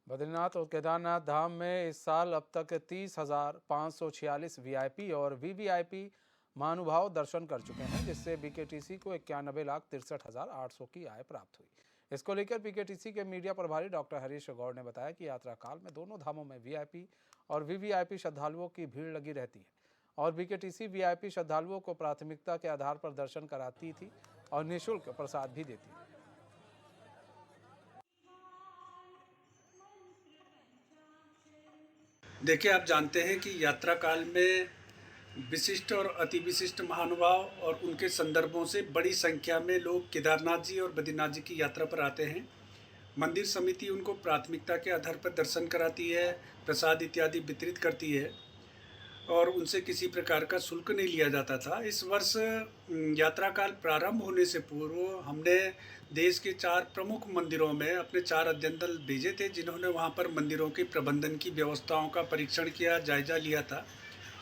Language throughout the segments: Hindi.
बद्रीनाथ और केदारनाथ धाम में इस साल अब तक 30,546 वीआईपी और वीवीआईपी महानुभाव दर्शन कर चुके हैं, जिससे बीकेटीसी को 91,63,800 की आय प्राप्त हुई। इसको लेकर बीकेटीसी के मीडिया प्रभारी डॉक्टर हरीश गौड़ ने बताया कि यात्रा काल में दोनों धामों में वीआईपी और वीवीआईपी श्रद्धालुओं की भीड़ लगी रहती है और बीकेटीसी वीआईपी श्रद्धालुओं को प्राथमिकता के आधार पर दर्शन कराती थी और निःशुल्क प्रसाद भी देती है। देखिए, आप जानते हैं कि यात्रा काल में विशिष्ट और अति विशिष्ट महानुभाव और उनके संदर्भों से बड़ी संख्या में लोग केदारनाथ जी और बद्रीनाथ जी की यात्रा पर आते हैं। मंदिर समिति उनको प्राथमिकता के आधार पर दर्शन कराती है, प्रसाद इत्यादि वितरित करती है और उनसे किसी प्रकार का शुल्क नहीं लिया जाता था। इस वर्ष यात्रा काल प्रारंभ होने से पूर्व हमने देश के 4 प्रमुख मंदिरों में अपने 4 अध्ययन दल भेजे थे, जिन्होंने वहां पर मंदिरों के प्रबंधन की व्यवस्थाओं का परीक्षण किया, जायजा लिया था।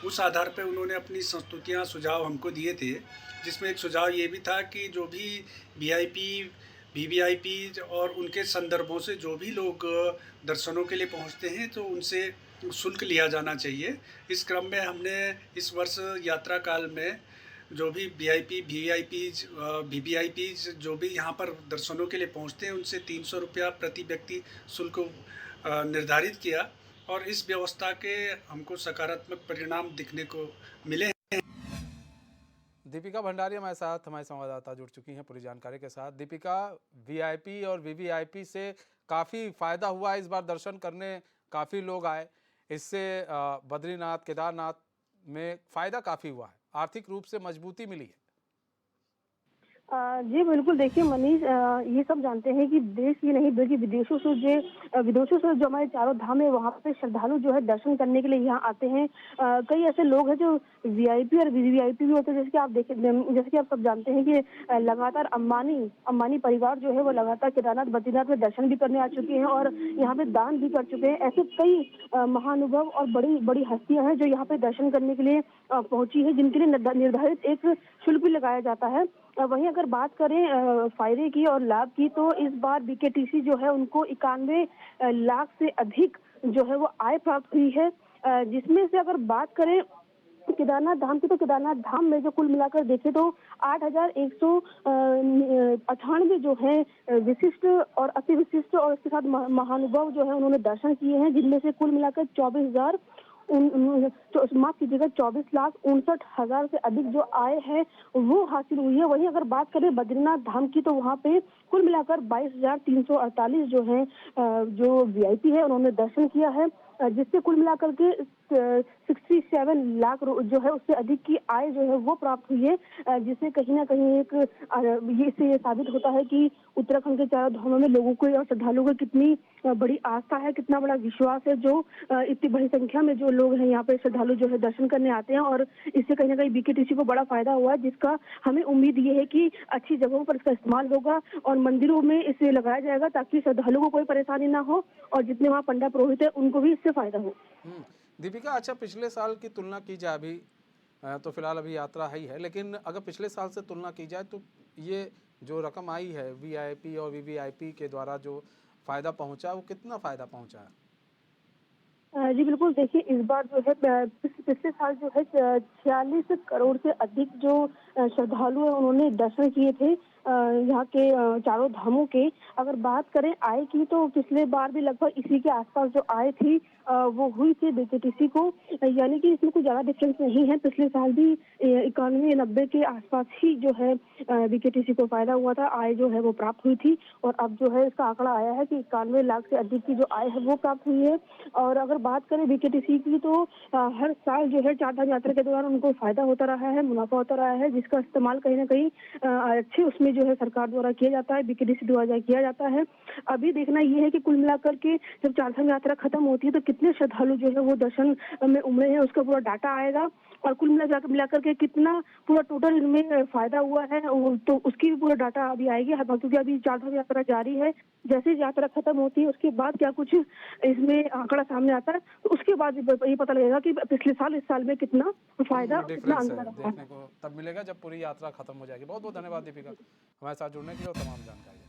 उस आधार पर उन्होंने अपनी संस्तुतियां, सुझाव हमको दिए थे, जिसमें एक सुझाव ये भी था कि जो भी वीआईपी, वीवीआईपी और उनके संदर्भों से जो भी लोग दर्शनों के लिए पहुंचते हैं तो उनसे शुल्क लिया जाना चाहिए। इस क्रम में हमने इस वर्ष यात्रा काल में जो भी वीआईपी, वीवीआईपीज, वीवीआईपीज जो भी यहाँ पर दर्शनों के लिए पहुँचते हैं उनसे 300 रुपया प्रति व्यक्ति शुल्क निर्धारित किया और इस व्यवस्था के हमको सकारात्मक परिणाम दिखने को मिले हैं। दीपिका भंडारी हमारे साथ, हमारे संवाददाता जुड़ चुकी हैं पूरी जानकारी के साथ। दीपिका, वीआईपी और वीवीआईपी से काफ़ी फायदा हुआ, इस बार दर्शन करने काफ़ी लोग आए, इससे बद्रीनाथ केदारनाथ में फ़ायदा काफ़ी हुआ है, आर्थिक रूप से मजबूती मिली है। जी बिल्कुल, देखिए मनीष, ये सब जानते हैं कि देश ही नहीं बल्कि विदेशों से जो हमारे चारों धाम है वहाँ पे श्रद्धालु जो है दर्शन करने के लिए यहाँ आते हैं। कई ऐसे लोग हैं जो वीआईपी और वीवीआईपी भी होते हैं, जैसे कि आप सब जानते हैं कि लगातार अंबानी परिवार जो है वो लगातार केदारनाथ बद्रीनाथ में दर्शन भी करने आ चुके हैं और यहाँ पे दान भी कर चुके हैं। ऐसे कई महानुभव और बड़ी बड़ी हस्तियां हैं जो यहाँ पे दर्शन करने के लिए पहुंची है, जिनके लिए निर्धारित एक शुल्क भी लगाया जाता है। वहीं अगर बात करें फायदे की और लाभ की, तो इस बार बीकेटीसी जो है उनको 91 लाख से अधिक जो है वो आय प्राप्त हुई है, जिसमें से अगर बात करें केदारनाथ धाम की, तो केदारनाथ धाम में जो कुल मिलाकर देखें तो 8,198 जो है विशिष्ट और अति विशिष्ट और इसके साथ महानुभाव जो है उन्होंने दर्शन किए हैं, जिनमें से कुल मिलाकर 24,59,000 से अधिक जो आय है वो हासिल हुई है। वहीं अगर बात करें बद्रीनाथ धाम की, तो वहाँ पे कुल मिलाकर 22,348 जो है जो वीआईपी है उन्होंने दर्शन किया है, जिससे कुल मिलाकर के 67 लाख जो है उससे अधिक की आय जो है वो प्राप्त हुई है, जिससे कहीं ना कहीं इससे ये साबित होता है कि उत्तराखंड के चारों धामों में लोगों को और श्रद्धालुओं को कितनी बड़ी आस्था है, कितना बड़ा विश्वास है, जो इतनी बड़ी संख्या में जो लोग हैं यहाँ पे श्रद्धालु जो है दर्शन करने आते हैं और इससे कहीं ना कहीं बीकेटीसी को बड़ा फायदा हुआ है, जिसका हमें उम्मीद ये है कि अच्छी जगहों पर इसका इस्तेमाल होगा और मंदिरों में इसे लगाया जाएगा ताकि श्रद्धालुओं को कोई परेशानी ना हो और जितने वहाँ पंडा पुरोहित है उनको भी इससे फायदा हो। दीपिका, अच्छा, पिछले साल की तुलना की जाए, अभी तो फिलहाल अभी यात्रा है ही है, लेकिन अगर पिछले साल से तुलना की जाए तो ये जो रकम आई है वीआईपी और वीवीआईपी के द्वारा जो फायदा पहुंचा, वो कितना फायदा पहुंचा है? जी बिल्कुल, देखिए इस बार जो है पिछले साल जो है 46 करोड़ से अधिक जो श्रद्धालु है उन्होंने दर्शन किए थे यहाँ के चारों धामों के। अगर बात करें आय की, तो पिछले बार भी लगभग इसी के आसपास जो आय थी वो हुई थी बीकेटीसी को, यानी कि इसमें कोई ज़्यादा डिफरेंस नहीं है। पिछले साल भी 91-90 के आसपास ही जो है बीकेटीसी को फायदा हुआ था, आय जो है वो प्राप्त हुई थी और अब जो है इसका आंकड़ा आया है कि 91 लाख से अधिक की जो आय है वो प्राप्त हुई है। और अगर बात करें बीकेटीसी की, तो हर साल जो है चार धाम यात्रा के दौरान उनको फायदा होता रहा है, मुनाफा होता रहा है, जिसका इस्तेमाल कहीं ना कहीं अच्छे उसमें जो है सरकार द्वारा किया जाता है, बीकेटीसी द्वारा किया जाता है। अभी देखना ये है कि कुल मिलाकर के जब चार धाम यात्रा खत्म होती है तो कितने श्रद्धालु जो है वो दर्शन में उमड़े हैं, उसका पूरा डाटा आएगा और कुल मिलाकर के कितना पूरा टोटल इनमें फायदा हुआ है तो उसकी भी पूरा डाटा अभी आएगी, क्योंकि अभी चार धाम यात्रा जारी है। जैसे यात्रा खत्म होती है उसके बाद क्या कुछ इसमें आंकड़ा सामने आता है तो उसके बाद ये पता लगेगा कि पिछले साल इस साल में कितना फायदा, कितना अंतर देखने को तब मिलेगा जब पूरी यात्रा खत्म हो जाएगी। बहुत बहुत धन्यवाद दीपिका, हमारे साथ जुड़ने के लिए और तमाम जानकारी।